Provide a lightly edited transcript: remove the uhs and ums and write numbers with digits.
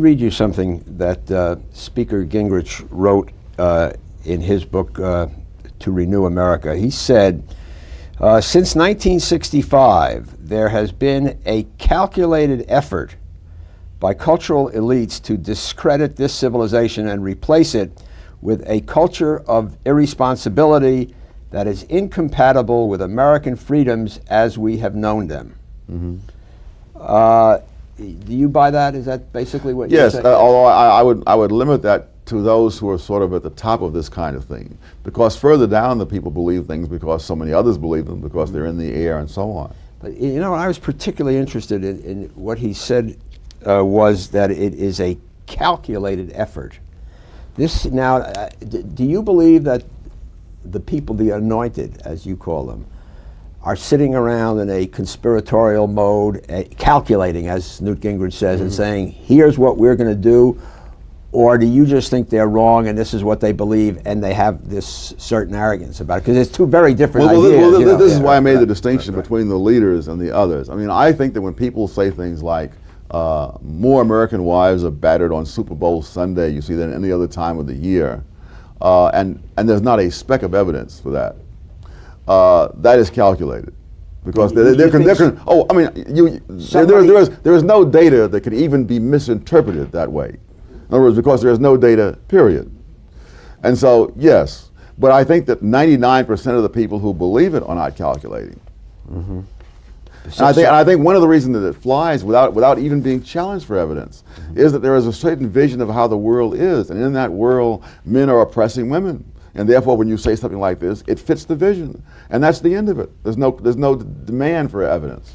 Read you something that Speaker Gingrich wrote in his book, To Renew America. He said, since 1965, there has been a calculated effort by cultural elites to discredit this civilization and replace it with a culture of irresponsibility that is incompatible with American freedoms as we have known them. Mm-hmm. Do you buy that? Is that basically what you're saying? Yes, although I would limit that to those who are sort of at the top of this kind of thing. Because further down the people believe things because so many others believe them, because they're in the air and so on. But you know, I was particularly interested in what he said was that it is a calculated effort. This now, do you believe that the people, the anointed, as you call them, are sitting around in a conspiratorial mode, calculating, as Newt Gingrich says, and saying, here's what we're going to do? Or do you just think they're wrong and this is what they believe and they have this certain arrogance about it? Because it's two very different ideas. This is why I made the distinction between the leaders and the others. I mean, I think that when people say things like, more American wives are battered on Super Bowl Sunday, you see, than any other time of the year, and there's not a speck of evidence for that. That is calculated, because there is no data that can even be misinterpreted that way. In other words, because there is no data, period. And so, yes, but I think that 99% of the people who believe it are not calculating. Mm-hmm. And I think one of the reasons that it flies without even being challenged for evidence is that there is a certain vision of how the world is, and in that world, men are oppressing women. And therefore, when you say something like this, it fits the vision, and that's the end of it. There's no demand for evidence.